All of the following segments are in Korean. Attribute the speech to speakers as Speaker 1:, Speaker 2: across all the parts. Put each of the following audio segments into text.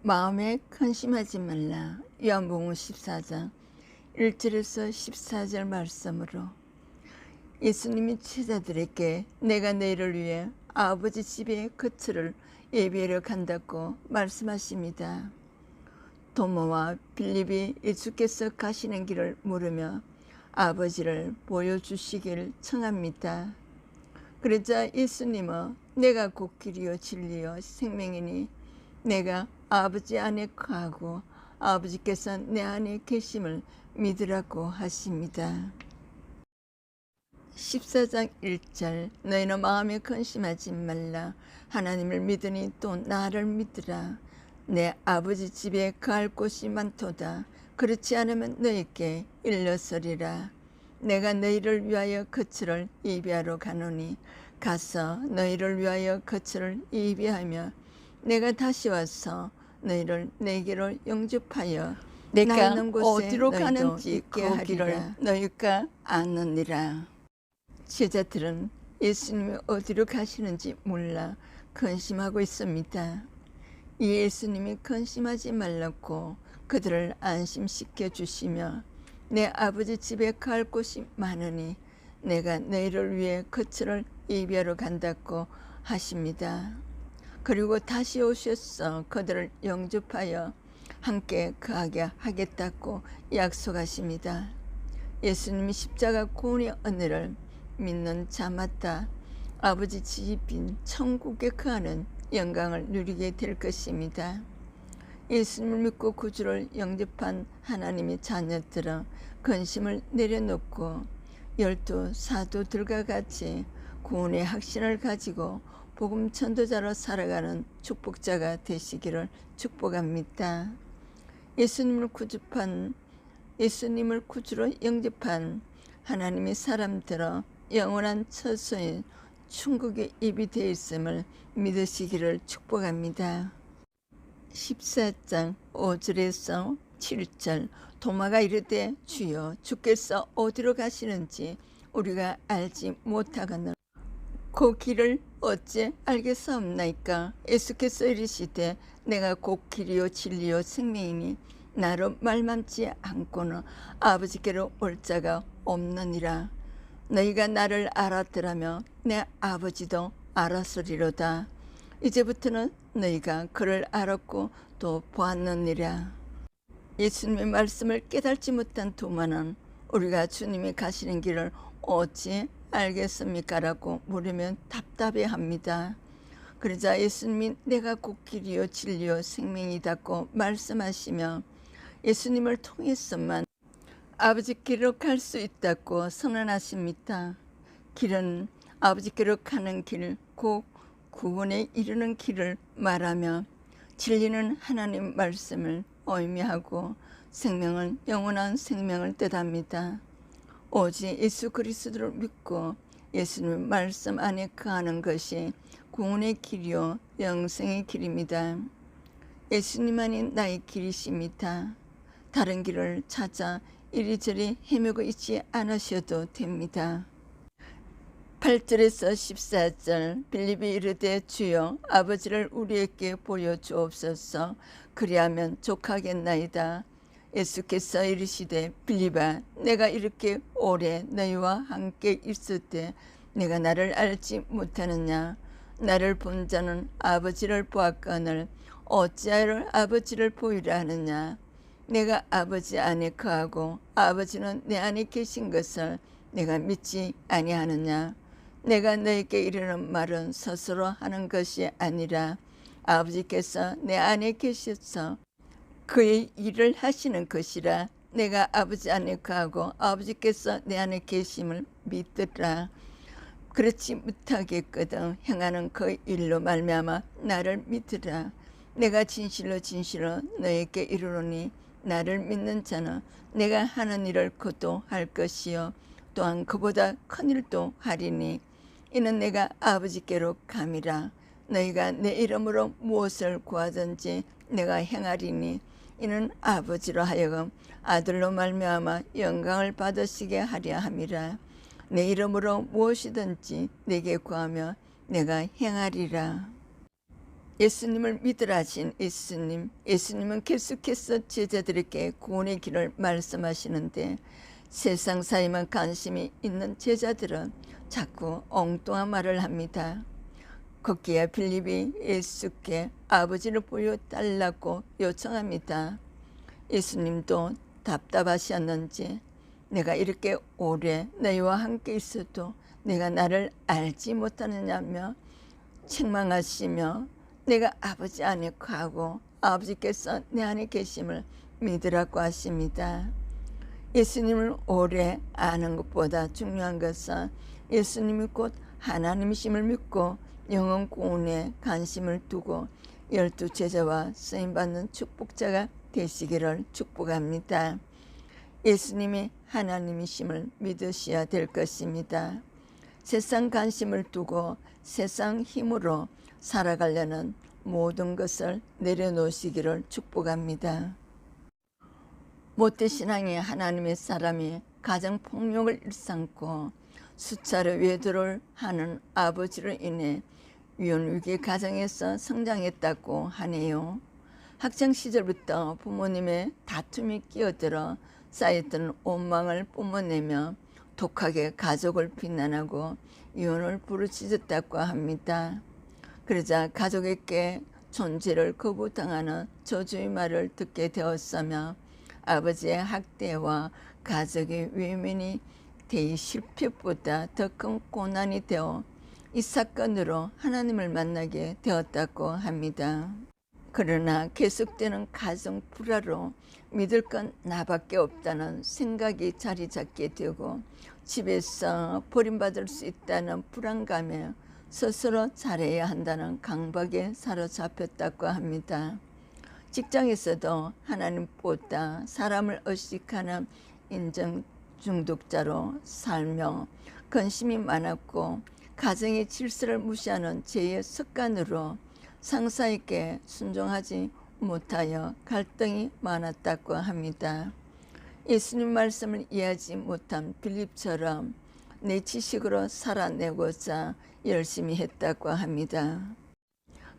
Speaker 1: 마음에 근심하지 말라. 요한복음 14장 1절에서 14절 말씀으로 예수님이 제자들에게 내가 너희를 위해 아버지 집에 거처를 예비하러 간다고 말씀하십니다. 도마와 빌립이 예수께서 가시는 길을 물으며 아버지를 보여주시길 청합니다. 그러자 예수님은 내가 곧 길이요 진리요 생명이니 내가 아버지 안에 거하고 아버지께서 내 안에 계심을 믿으라고 하십니다. 14장 1절 너희는 마음에 근심하지 말라. 하나님을 믿으니 또 나를 믿으라. 내 아버지 집에 거할 곳이 많도다. 그렇지 않으면 너희께 일러서리라. 내가 너희를 위하여 거처를 예비하러 가노니 가서 너희를 위하여 거처를 예비하며 내가 다시 와서 너희를 내게로 영접하여 내가 어디로 가는지 그 길을 너희가 아느니라. 제자들은 예수님이 어디로 가시는지 몰라 근심하고 있습니다. 예수님이 근심하지 말라고 그들을 안심시켜 주시며 내 아버지 집에 갈 곳이 많으니 내가 너희를 위해 거처를 예비하러 간다고 하십니다. 그리고 다시 오셔서 그들을 영접하여 함께 거하게 하겠다고 약속하십니다. 예수님이 십자가 구원의 은혜를 믿는 자마다 아버지 집인 천국에 거하는 영광을 누리게 될 것입니다. 예수님을 믿고 구주를 영접한 하나님의 자녀들은 근심을 내려놓고 12 사도들과 같이 구원의 확신을 가지고 복음 전도자로 살아가는 축복자가 되시기를 축복합니다. 예수님을 구주로 영접한 하나님의 사람들은 영원한 처소인 천국의 입이 되어 있음을 믿으시기를 축복합니다. 14장 5절에서 7절 도마가 이르되 주여 주께서 어디로 가시는지 우리가 알지 못하거늘 그 길을 어찌 알겠사옵나이까. 예수께서 이르시되 내가 곧 길이요 진리요 생명이니 나로 말맘지 않고는 아버지께로 올 자가 없느니라. 너희가 나를 알았더라면 내 아버지도 알았으리로다. 이제부터는 너희가 그를 알았고 또 보았느니라. 예수님의 말씀을 깨닫지 못한 도마는 우리가 주님이 가시는 길을 어찌 알겠습니까? 라고 물으면 답답해합니다. 그러자 예수님이 내가 곧 길이요 진리요 생명이다고 말씀하시며 예수님을 통해서만 아버지께로 갈 수 있다고 선언하십니다. 길은 아버지께로 가는 길, 곧 구원에 이르는 길을 말하며 진리는 하나님 말씀을 의미하고 생명은 영원한 생명을 뜻합니다. 오직 예수 그리스도를 믿고 예수님의 말씀 안에 거하는 것이 구원의 길이요 영생의 길입니다. 예수님만이 나의 길이십니다. 다른 길을 찾아 이리저리 헤매고 있지 않으셔도 됩니다. 8절에서 14절 빌립이 이르되 주여 아버지를 우리에게 보여주옵소서. 그리하면 족하겠나이다. 예수께서 이르시되 빌립아 내가 이렇게 오래 너희와 함께 있을 때 내가 나를 알지 못하느냐. 나를 본 자는 아버지를 보았거늘 어찌하여 아버지를 보이라 하느냐. 내가 아버지 안에 거하고 아버지는 내 안에 계신 것을 내가 믿지 아니하느냐. 내가 너에게 이르는 말은 스스로 하는 것이 아니라 아버지께서 내 안에 계셔서 그의 일을 하시는 것이라. 내가 아버지 안에 거하고 아버지께서 내 안에 계심을 믿으라. 그렇지 못하겠거든 행하는 그 일로 말미암아 나를 믿으라. 내가 진실로 너에게 이르노니 나를 믿는 자는 내가 하는 일을 그도 할 것이요 또한 그보다 큰 일도 하리니 이는 내가 아버지께로 감이라. 너희가 내 이름으로 무엇을 구하든지 내가 행하리니 이는 아버지로 하여금 아들로 말미암아 영광을 받으시게 하려 함이라. 내 이름으로 무엇이든지 내게 구하며 내가 행하리라. 예수님을 믿으라 하신 예수님은 계속해서 제자들에게 구원의 길을 말씀하시는데 세상 사이만 관심이 있는 제자들은 자꾸 엉뚱한 말을 합니다. 거기에 빌립이 예수께 아버지를 보여달라고 요청합니다. 예수님도 답답하셨는지 내가 이렇게 오래 너희와 함께 있어도 내가 나를 알지 못하느냐며 책망하시며 내가 아버지 안에 거하고 아버지께서 내 안에 계심을 믿으라고 하십니다. 예수님을 오래 아는 것보다 중요한 것은 예수님이 곧 하나님이심을 믿고 영혼 구원에 관심을 두고 12 제자와 쓰임받는 축복자가 되시기를 축복합니다. 예수님이 하나님이심을 믿으셔야 될 것입니다. 세상 관심을 두고 세상 힘으로 살아가려는 모든 것을 내려놓으시기를 축복합니다. 모태신앙의 하나님의 사람이 가정폭력을 일삼고 수차례 외도를 하는 아버지로 인해 위원위기 가정에서 성장했다고 하네요. 학창시절부터 부모님의 다툼이 끼어들어 쌓였던 원망을 뿜어내며 독하게 가족을 비난하고 이혼을 부르짖었다고 합니다. 그러자 가족에게 존재를 거부당하는 저주의 말을 듣게 되었으며 아버지의 학대와 가족의 외면이 대의 실패보다 더 큰 고난이 되어 이 사건으로 하나님을 만나게 되었다고 합니다. 그러나 계속되는 가정 불화로 믿을 건 나밖에 없다는 생각이 자리 잡게 되고 집에서 버림받을 수 있다는 불안감에 스스로 잘해야 한다는 강박에 사로잡혔다고 합니다. 직장에서도 하나님보다 사람을 의식하는 인정 중독자로 살며 근심이 많았고 가정의 질서를 무시하는 죄의 습관으로 상사에게 순종하지 못하여 갈등이 많았다고 합니다. 예수님 말씀을 이해하지 못한 빌립처럼 내 지식으로 살아내고자 열심히 했다고 합니다.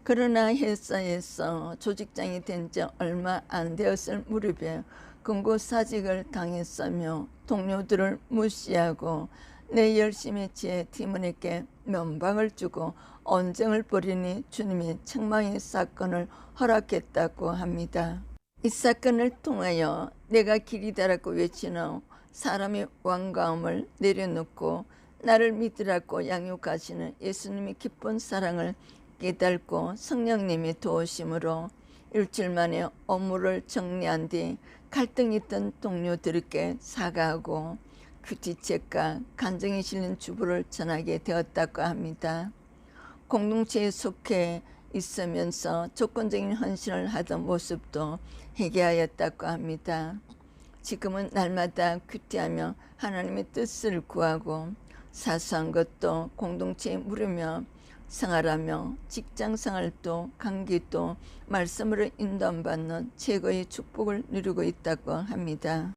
Speaker 1: 그러나 회사에서 조직장이 된 지 얼마 안 되었을 무렵에 금고사직을 당했으며 동료들을 무시하고 내 열심히 제 팀원에게 면박을 주고 언쟁을 벌이니 주님이 책망의 사건을 허락했다고 합니다. 이 사건을 통하여 내가 길이다라고 외치는 사람의 완강함을 내려놓고 나를 믿으라고 양육하시는 예수님의 깊은 사랑을 깨닫고 성령님의 도우심으로 일주일 만에 업무를 정리한 뒤 갈등이 있던 동료들에게 사과하고 큐티책과 간증이 실린 주보를 전하게 되었다고 합니다. 공동체에 속해 있으면서 조건적인 헌신을 하던 모습도 회개하였다고 합니다. 지금은 날마다 큐티하며 하나님의 뜻을 구하고 사소한 것도 공동체에 물으며 생활하며 직장생활도 강기도 말씀으로 인도받는 최고의 축복을 누리고 있다고 합니다.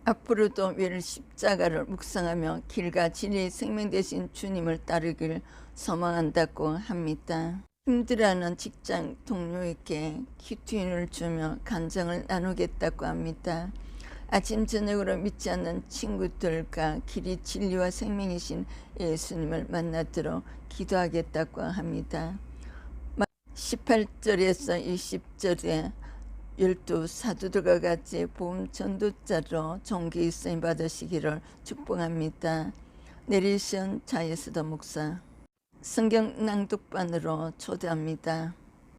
Speaker 1: 앞으로도 매일 십자가를 묵상하며 길과 진리의 생명 되신 주님을 따르길 소망한다고 합니다. 힘들어하는 직장 동료에게 큐티인을 주며 간증을 나누겠다고 합니다. 아침 저녁으로 믿지 않는 친구들과 길이 진리와 생명이신 예수님을 만나도록 기도하겠다고 합니다. 18절에서 20절에 12 사도들과 같이 복음 전도자로 종기 쓰임 받으시기를 축복합니다. 내리신 자예수도 목사 성경 낭독반으로 초대합니다.